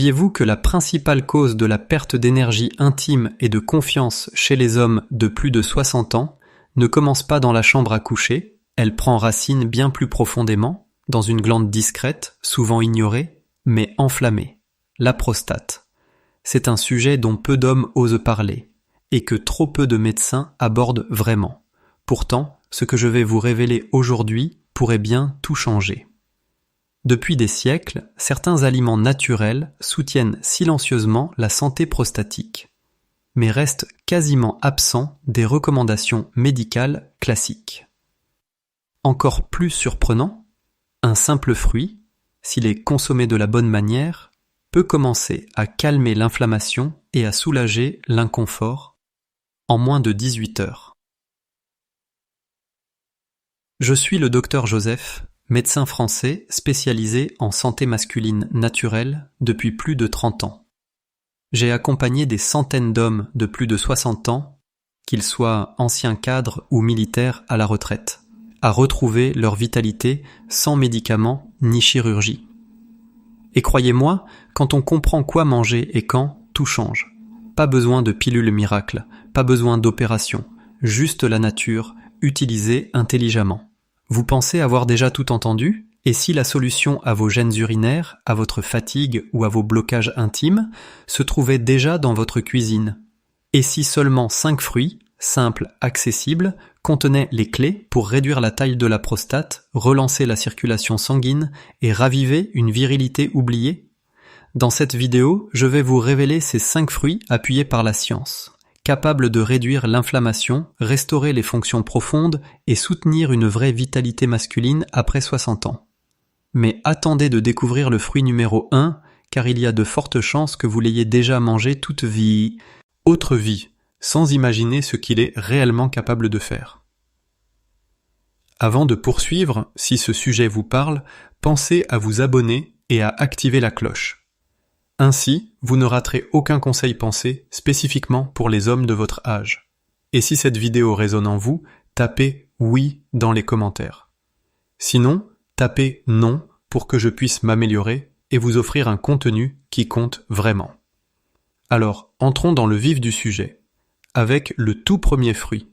Saviez-vous que la principale cause de la perte d'énergie intime et de confiance chez les hommes de plus de 60 ans ne commence pas dans la chambre à coucher, elle prend racine bien plus profondément, dans une glande discrète, souvent ignorée, mais enflammée, la prostate. C'est un sujet dont peu d'hommes osent parler, et que trop peu de médecins abordent vraiment. Pourtant, ce que je vais vous révéler aujourd'hui pourrait bien tout changer. Depuis des siècles, certains aliments naturels soutiennent silencieusement la santé prostatique, mais restent quasiment absents des recommandations médicales classiques. Encore plus surprenant, un simple fruit, s'il est consommé de la bonne manière, peut commencer à calmer l'inflammation et à soulager l'inconfort en moins de 18 heures. Je suis le docteur Joseph, médecin français spécialisé en santé masculine naturelle depuis plus de 30 ans. J'ai accompagné des centaines d'hommes de plus de 60 ans, qu'ils soient anciens cadres ou militaires à la retraite, à retrouver leur vitalité sans médicaments ni chirurgie. Et croyez-moi, quand on comprend quoi manger et quand, tout change. Pas besoin de pilules miracles, pas besoin d'opérations, juste la nature, utilisée intelligemment. Vous pensez avoir déjà tout entendu? Et si la solution à vos gènes urinaires, à votre fatigue ou à vos blocages intimes se trouvait déjà dans votre cuisine? Et si seulement 5 fruits, simples, accessibles, contenaient les clés pour réduire la taille de la prostate, relancer la circulation sanguine et raviver une virilité oubliée? Dans cette vidéo, je vais vous révéler ces 5 fruits appuyés par la science, capables de réduire l'inflammation, restaurer les fonctions profondes et soutenir une vraie vitalité masculine après 60 ans. Mais attendez de découvrir le fruit numéro 1, car il y a de fortes chances que vous l'ayez déjà mangé toute vie, autre vie, sans imaginer ce qu'il est réellement capable de faire. Avant de poursuivre, si ce sujet vous parle, pensez à vous abonner et à activer la cloche. Ainsi, vous ne raterez aucun conseil pensé spécifiquement pour les hommes de votre âge. Et si cette vidéo résonne en vous, tapez « oui » dans les commentaires. Sinon, tapez « non » pour que je puisse m'améliorer et vous offrir un contenu qui compte vraiment. Alors, entrons dans le vif du sujet, avec le tout premier fruit,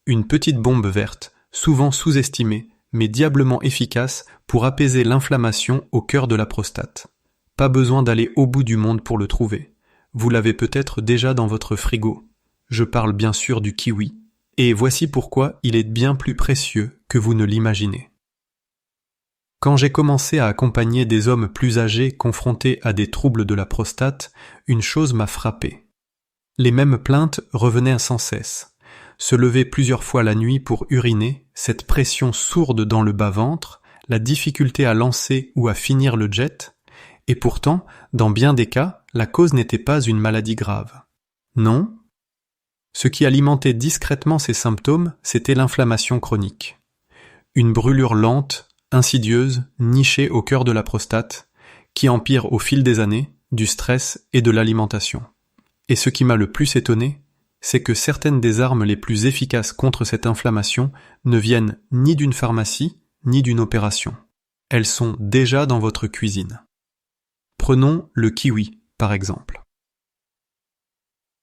une petite bombe verte, souvent sous-estimée, mais diablement efficace pour apaiser l'inflammation au cœur de la prostate. Pas besoin d'aller au bout du monde pour le trouver. Vous l'avez peut-être déjà dans votre frigo. Je parle bien sûr du kiwi. Et voici pourquoi il est bien plus précieux que vous ne l'imaginez. Quand j'ai commencé à accompagner des hommes plus âgés confrontés à des troubles de la prostate, une chose m'a frappé. Les mêmes plaintes revenaient sans cesse. Se lever plusieurs fois la nuit pour uriner, cette pression sourde dans le bas-ventre, la difficulté à lancer ou à finir le jet. Et pourtant, dans bien des cas, la cause n'était pas une maladie grave. Non. Ce qui alimentait discrètement ces symptômes, c'était l'inflammation chronique. Une brûlure lente, insidieuse, nichée au cœur de la prostate, qui empire au fil des années, du stress et de l'alimentation. Et ce qui m'a le plus étonné, c'est que certaines des armes les plus efficaces contre cette inflammation ne viennent ni d'une pharmacie, ni d'une opération. Elles sont déjà dans votre cuisine. Prenons le kiwi, par exemple.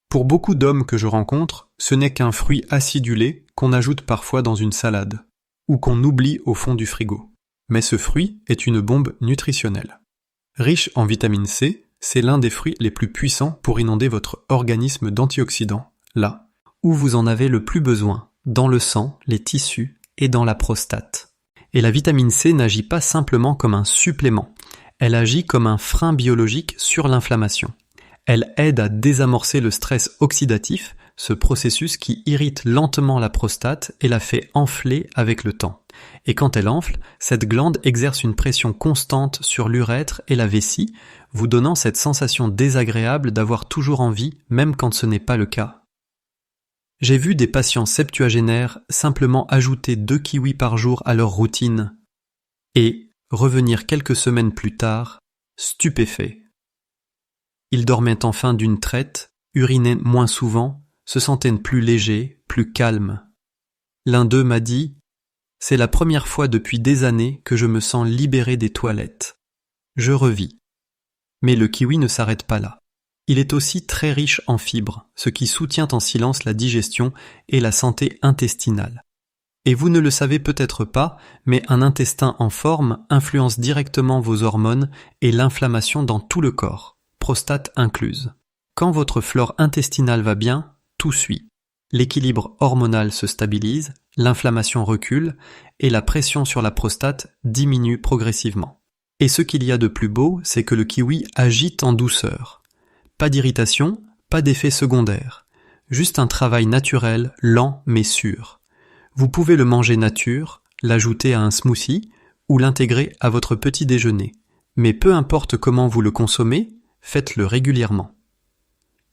Pour beaucoup d'hommes que je rencontre, ce n'est qu'un fruit acidulé qu'on ajoute parfois dans une salade, ou qu'on oublie au fond du frigo. Mais ce fruit est une bombe nutritionnelle. Riche en vitamine C, c'est l'un des fruits les plus puissants pour inonder votre organisme d'antioxydants, là où vous en avez le plus besoin, dans le sang, les tissus et dans la prostate. Et la vitamine C n'agit pas simplement comme un supplément. Elle agit comme un frein biologique sur l'inflammation. Elle aide à désamorcer le stress oxydatif, ce processus qui irrite lentement la prostate et la fait enfler avec le temps. Et quand elle enfle, cette glande exerce une pression constante sur l'urètre et la vessie, vous donnant cette sensation désagréable d'avoir toujours envie, même quand ce n'est pas le cas. J'ai vu des patients septuagénaires simplement ajouter 2 kiwis par jour à leur routine et revenir quelques semaines plus tard, stupéfaits. Ils dormaient enfin d'une traite, urinaient moins souvent, se sentaient plus légers, plus calmes. L'un d'eux m'a dit « C'est la première fois depuis des années que je me sens libéré des toilettes. Je revis. » Mais le kiwi ne s'arrête pas là. Il est aussi très riche en fibres, ce qui soutient en silence la digestion et la santé intestinale. Et vous ne le savez peut-être pas, mais un intestin en forme influence directement vos hormones et l'inflammation dans tout le corps, prostate incluse. Quand votre flore intestinale va bien, tout suit. L'équilibre hormonal se stabilise, l'inflammation recule et la pression sur la prostate diminue progressivement. Et ce qu'il y a de plus beau, c'est que le kiwi agite en douceur. Pas d'irritation, pas d'effet secondaire. Juste un travail naturel, lent mais sûr. Vous pouvez le manger nature, l'ajouter à un smoothie ou l'intégrer à votre petit déjeuner. Mais peu importe comment vous le consommez, faites-le régulièrement.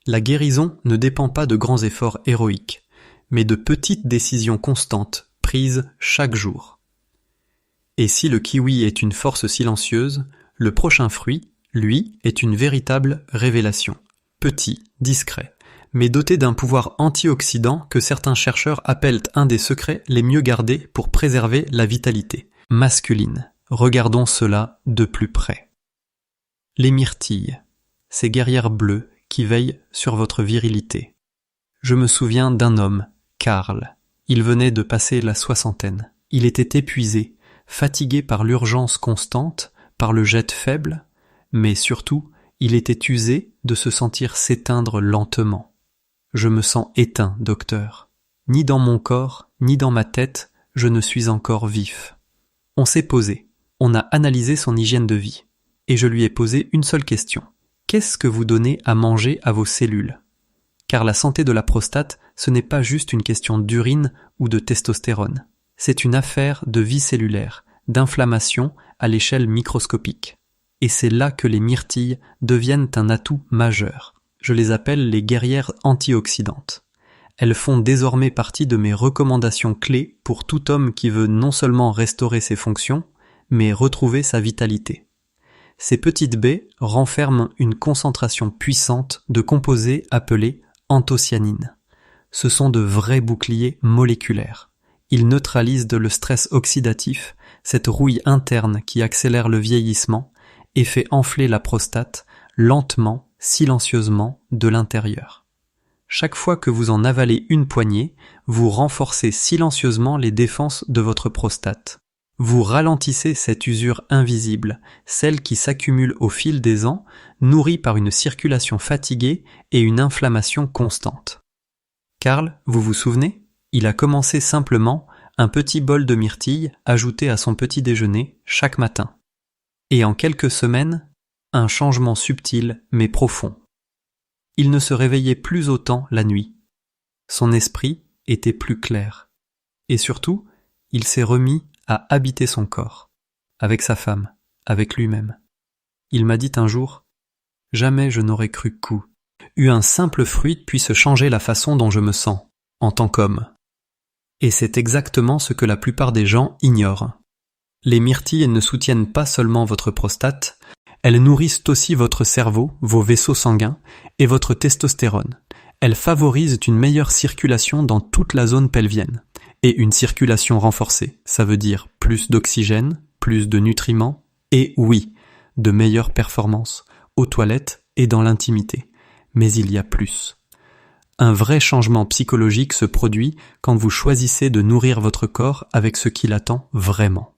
La guérison ne dépend pas de grands efforts héroïques, mais de petites décisions constantes, prises chaque jour. Et si le kiwi est une force silencieuse, le prochain fruit, lui, est une véritable révélation. Petit, discret, mais doté d'un pouvoir antioxydant que certains chercheurs appellent un des secrets les mieux gardés pour préserver la vitalité masculine. Regardons cela de plus près. Les myrtilles, ces guerrières bleues qui veillent sur votre virilité. Je me souviens d'un homme, Karl. Il venait de passer la soixantaine. Il était épuisé, fatigué par l'urgence constante, par le jet faible, mais surtout, il était usé de se sentir s'éteindre lentement. Je me sens éteint, docteur. Ni dans mon corps, ni dans ma tête, je ne suis encore vif. On s'est posé, on a analysé son hygiène de vie, et je lui ai posé une seule question. Qu'est-ce que vous donnez à manger à vos cellules ? Car la santé de la prostate, ce n'est pas juste une question d'urine ou de testostérone. C'est une affaire de vie cellulaire, d'inflammation à l'échelle microscopique. Et c'est là que les myrtilles deviennent un atout majeur. Je les appelle les guerrières antioxydantes. Elles font désormais partie de mes recommandations clés pour tout homme qui veut non seulement restaurer ses fonctions, mais retrouver sa vitalité. Ces petites baies renferment une concentration puissante de composés appelés anthocyanines. Ce sont de vrais boucliers moléculaires. Ils neutralisent le stress oxydatif, cette rouille interne qui accélère le vieillissement et fait enfler la prostate lentement, silencieusement de l'intérieur. Chaque fois que vous en avalez une poignée, vous renforcez silencieusement les défenses de votre prostate. Vous ralentissez cette usure invisible, celle qui s'accumule au fil des ans, nourrie par une circulation fatiguée et une inflammation constante. Karl, vous vous souvenez ? Il a commencé simplement un petit bol de myrtilles ajouté à son petit déjeuner chaque matin. Et en quelques semaines, un changement subtil mais profond. Il ne se réveillait plus autant la nuit. Son esprit était plus clair. Et surtout, il s'est remis à habiter son corps, avec sa femme, avec lui-même. Il m'a dit un jour « Jamais je n'aurais cru eu un simple fruit puisse changer la façon dont je me sens, en tant qu'homme. » Et c'est exactement ce que la plupart des gens ignorent. Les myrtilles ne soutiennent pas seulement votre prostate, elles nourrissent aussi votre cerveau, vos vaisseaux sanguins et votre testostérone. Elles favorisent une meilleure circulation dans toute la zone pelvienne. Et une circulation renforcée, ça veut dire plus d'oxygène, plus de nutriments, et oui, de meilleures performances, aux toilettes et dans l'intimité. Mais il y a plus. Un vrai changement psychologique se produit quand vous choisissez de nourrir votre corps avec ce qu'il attend vraiment.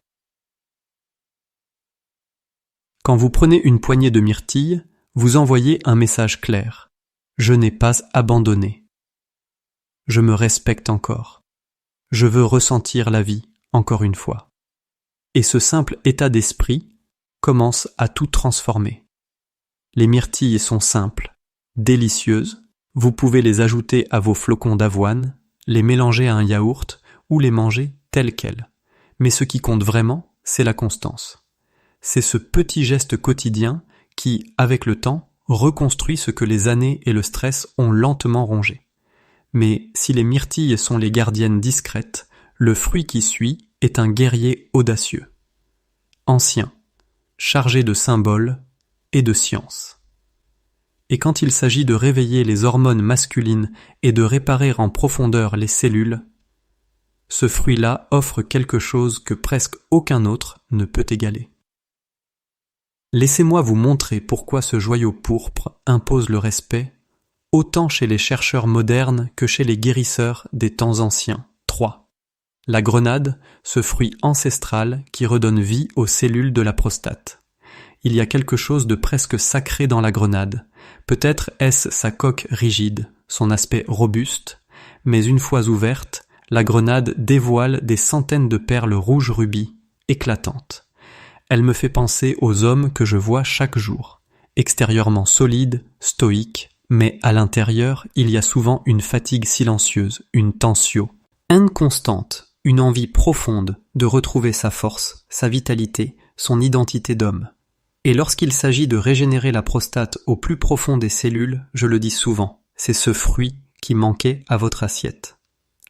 Quand vous prenez une poignée de myrtilles, vous envoyez un message clair. Je n'ai pas abandonné. Je me respecte encore. Je veux ressentir la vie, encore une fois. Et ce simple état d'esprit commence à tout transformer. Les myrtilles sont simples, délicieuses, vous pouvez les ajouter à vos flocons d'avoine, les mélanger à un yaourt ou les manger tels quels. Mais ce qui compte vraiment, c'est la constance. C'est ce petit geste quotidien qui, avec le temps, reconstruit ce que les années et le stress ont lentement rongé. Mais si les myrtilles sont les gardiennes discrètes, le fruit qui suit est un guerrier audacieux. Ancien, chargé de symboles et de science. Et quand il s'agit de réveiller les hormones masculines et de réparer en profondeur les cellules, ce fruit-là offre quelque chose que presque aucun autre ne peut égaler. Laissez-moi vous montrer pourquoi ce joyau pourpre impose le respect, autant chez les chercheurs modernes que chez les guérisseurs des temps anciens. 3. La grenade, ce fruit ancestral qui redonne vie aux cellules de la prostate. Il y a quelque chose de presque sacré dans la grenade. Peut-être est-ce sa coque rigide, son aspect robuste, mais une fois ouverte, la grenade dévoile des centaines de perles rouges rubis, éclatantes. Elle me fait penser aux hommes que je vois chaque jour, extérieurement solides, stoïques, mais à l'intérieur, il y a souvent une fatigue silencieuse, une tensio, inconstante, une envie profonde de retrouver sa force, sa vitalité, son identité d'homme. Et lorsqu'il s'agit de régénérer la prostate au plus profond des cellules, je le dis souvent, c'est ce fruit qui manquait à votre assiette.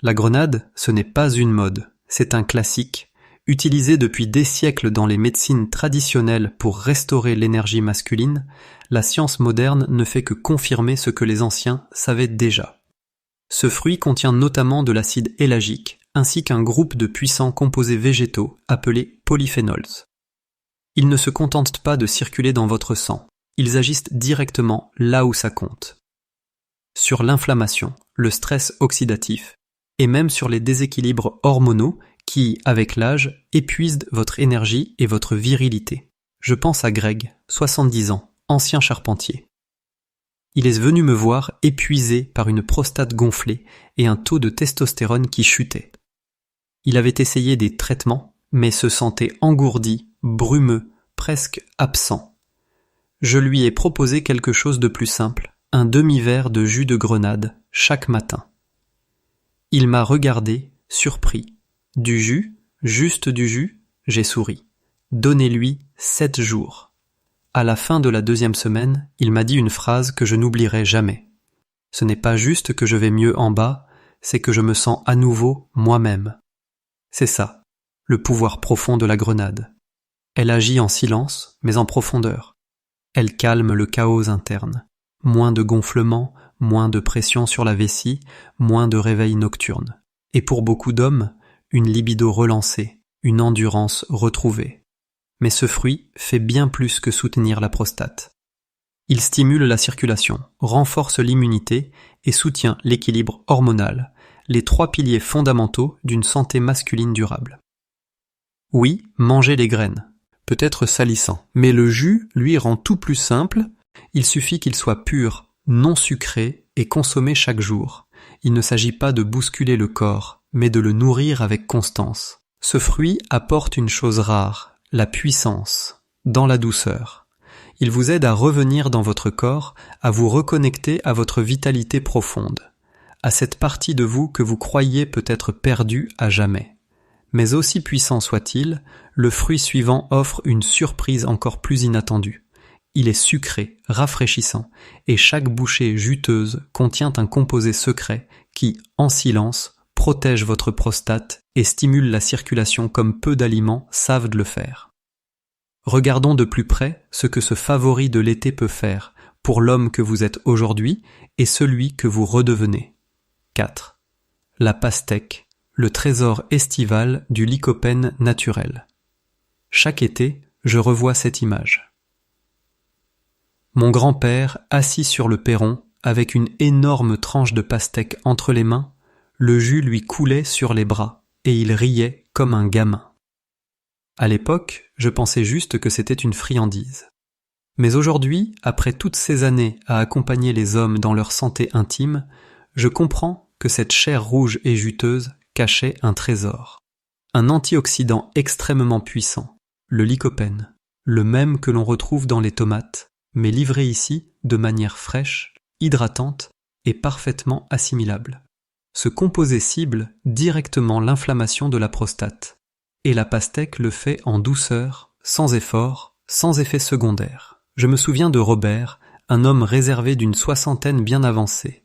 La grenade, ce n'est pas une mode, c'est un classique, utilisé depuis des siècles dans les médecines traditionnelles pour restaurer l'énergie masculine. La science moderne ne fait que confirmer ce que les anciens savaient déjà. Ce fruit contient notamment de l'acide éllagique, ainsi qu'un groupe de puissants composés végétaux appelés polyphénols. Ils ne se contentent pas de circuler dans votre sang, ils agissent directement là où ça compte. Sur l'inflammation, le stress oxydatif, et même sur les déséquilibres hormonaux qui, avec l'âge, épuisent votre énergie et votre virilité. Je pense à Greg, 70 ans, ancien charpentier. Il est venu me voir épuisé par une prostate gonflée et un taux de testostérone qui chutait. Il avait essayé des traitements, mais se sentait engourdi, brumeux, presque absent. Je lui ai proposé quelque chose de plus simple, un demi-verre de jus de grenade, chaque matin. Il m'a regardé, surpris. Du jus, juste du jus, j'ai souri. Donnez-lui 7 jours. À la fin de la 2e semaine, il m'a dit une phrase que je n'oublierai jamais. Ce n'est pas juste que je vais mieux en bas, c'est que je me sens à nouveau moi-même. C'est ça, le pouvoir profond de la grenade. Elle agit en silence, mais en profondeur. Elle calme le chaos interne. Moins de gonflement, moins de pression sur la vessie, moins de réveil nocturne. Et pour beaucoup d'hommes, une libido relancée, une endurance retrouvée. Mais ce fruit fait bien plus que soutenir la prostate. Il stimule la circulation, renforce l'immunité et soutient l'équilibre hormonal, les 3 piliers fondamentaux d'une santé masculine durable. Oui, manger les graines, peut être salissant, mais le jus, lui, rend tout plus simple. Il suffit qu'il soit pur, non sucré et consommé chaque jour. Il ne s'agit pas de bousculer le corps, mais de le nourrir avec constance. Ce fruit apporte une chose rare, la puissance, dans la douceur. Il vous aide à revenir dans votre corps, à vous reconnecter à votre vitalité profonde, à cette partie de vous que vous croyez peut-être perdue à jamais. Mais aussi puissant soit-il, le fruit suivant offre une surprise encore plus inattendue. Il est sucré, rafraîchissant, et chaque bouchée juteuse contient un composé secret qui, en silence, protège votre prostate et stimule la circulation comme peu d'aliments savent le faire. Regardons de plus près ce que ce favori de l'été peut faire pour l'homme que vous êtes aujourd'hui et celui que vous redevenez. 4. La pastèque, le trésor estival du lycopène naturel. Chaque été, je revois cette image. Mon grand-père, assis sur le perron, avec une énorme tranche de pastèque entre les mains, le jus lui coulait sur les bras, et il riait comme un gamin. À l'époque, je pensais juste que c'était une friandise. Mais aujourd'hui, après toutes ces années à accompagner les hommes dans leur santé intime, je comprends que cette chair rouge et juteuse cachait un trésor. Un antioxydant extrêmement puissant, le lycopène, le même que l'on retrouve dans les tomates, mais livré ici de manière fraîche, hydratante et parfaitement assimilable. Ce composé cible directement l'inflammation de la prostate, et la pastèque le fait en douceur, sans effort, sans effet secondaire. Je me souviens de Robert, un homme réservé d'une 60aine bien avancée.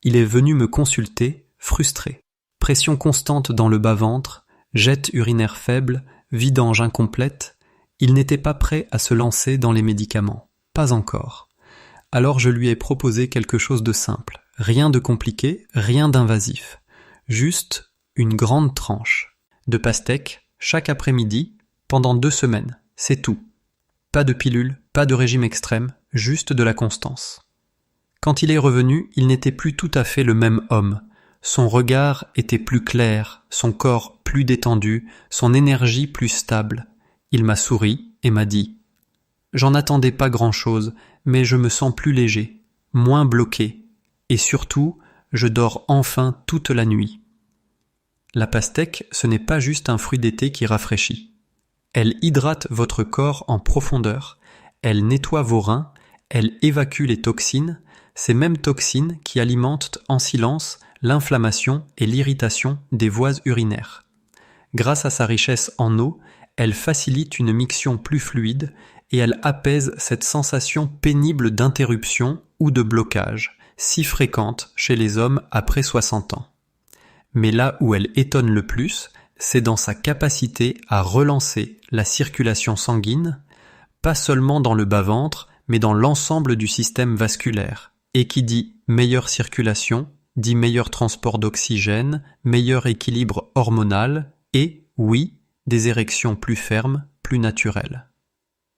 Il est venu me consulter, frustré. Pression constante dans le bas-ventre, jette urinaire faible, vidange incomplète. Il n'était pas prêt à se lancer dans les médicaments. Pas encore. Alors je lui ai proposé quelque chose de simple. Rien de compliqué, rien d'invasif. Juste une grande tranche de pastèque chaque après-midi pendant 2 semaines. C'est tout. Pas de pilule, pas de régime extrême, juste de la constance. Quand il est revenu, il n'était plus tout à fait le même homme. Son regard était plus clair, son corps plus détendu, son énergie plus stable. Il m'a souri et m'a dit « J'en attendais pas grand-chose, mais je me sens plus léger, moins bloqué, et surtout, je dors enfin toute la nuit. » La pastèque, ce n'est pas juste un fruit d'été qui rafraîchit. Elle hydrate votre corps en profondeur, elle nettoie vos reins, elle évacue les toxines, ces mêmes toxines qui alimentent en silence l'inflammation et l'irritation des voies urinaires. Grâce à sa richesse en eau, elle facilite une miction plus fluide et elle apaise cette sensation pénible d'interruption ou de blocage, si fréquente chez les hommes après 60 ans. Mais là où elle étonne le plus, c'est dans sa capacité à relancer la circulation sanguine, pas seulement dans le bas-ventre, mais dans l'ensemble du système vasculaire. Et qui dit meilleure circulation, dit meilleur transport d'oxygène, meilleur équilibre hormonal et, oui, des érections plus fermes, plus naturelles.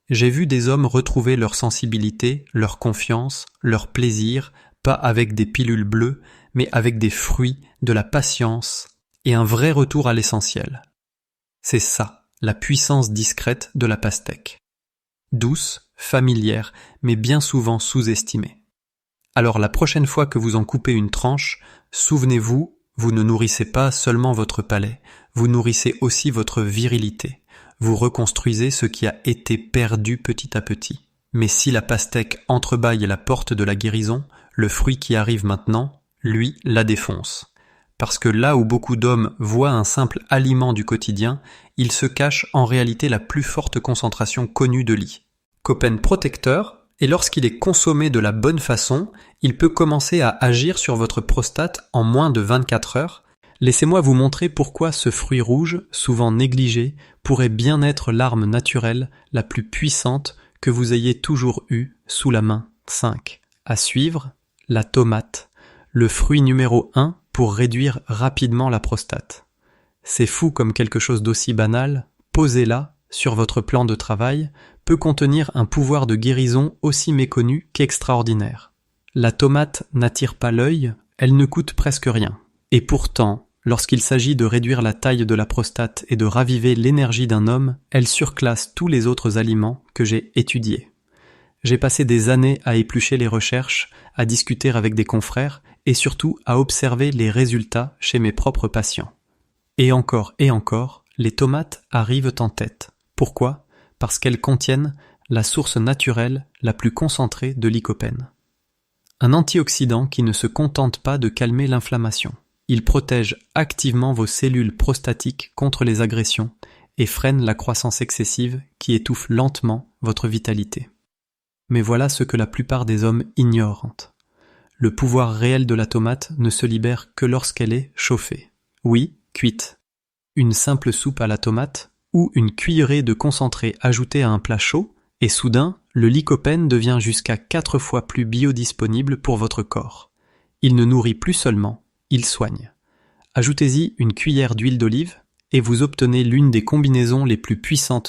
J'ai vu des hommes retrouver leur sensibilité, leur confiance, leur plaisir, pas avec des pilules bleues, mais avec des fruits, de la patience et un vrai retour à l'essentiel. C'est ça, la puissance discrète de la pastèque. Douce, familière, mais bien souvent sous-estimée. Alors la prochaine fois que vous en coupez une tranche, souvenez-vous, vous ne nourrissez pas seulement votre palais, vous nourrissez aussi votre virilité. Vous reconstruisez ce qui a été perdu petit à petit. Mais si la pastèque entrebâille la porte de la guérison, le fruit qui arrive maintenant, lui, la défonce. Parce que là où beaucoup d'hommes voient un simple aliment du quotidien, il se cache en réalité la plus forte concentration connue de li. Lycopène protecteur, et lorsqu'il est consommé de la bonne façon, il peut commencer à agir sur votre prostate en moins de 24 heures. Laissez-moi vous montrer pourquoi ce fruit rouge, souvent négligé, pourrait bien être l'arme naturelle la plus puissante que vous ayez toujours eue sous la main. 5. À suivre, la tomate, le fruit numéro 1 pour réduire rapidement la prostate. C'est fou comme quelque chose d'aussi banal, posez-la sur votre plan de travail, peut contenir un pouvoir de guérison aussi méconnu qu'extraordinaire. La tomate n'attire pas l'œil, elle ne coûte presque rien. Et pourtant, lorsqu'il s'agit de réduire la taille de la prostate et de raviver l'énergie d'un homme, elle surclasse tous les autres aliments que j'ai étudiés. J'ai passé des années à éplucher les recherches, à discuter avec des confrères et surtout à observer les résultats chez mes propres patients. Et encore, les tomates arrivent en tête. Pourquoi ? Parce qu'elles contiennent la source naturelle la plus concentrée de lycopène. Un antioxydant qui ne se contente pas de calmer l'inflammation. Il protège activement vos cellules prostatiques contre les agressions et freine la croissance excessive qui étouffe lentement votre vitalité. Mais voilà ce que la plupart des hommes ignorent. Le pouvoir réel de la tomate ne se libère que lorsqu'elle est chauffée. Oui, cuite. Une simple soupe à la tomate ou une cuillerée de concentré ajoutée à un plat chaud, et soudain, le lycopène devient jusqu'à 4 fois plus biodisponible pour votre corps. Il ne nourrit plus seulement, il soigne. Ajoutez-y une cuillère d'huile d'olive et vous obtenez l'une des combinaisons les plus puissantes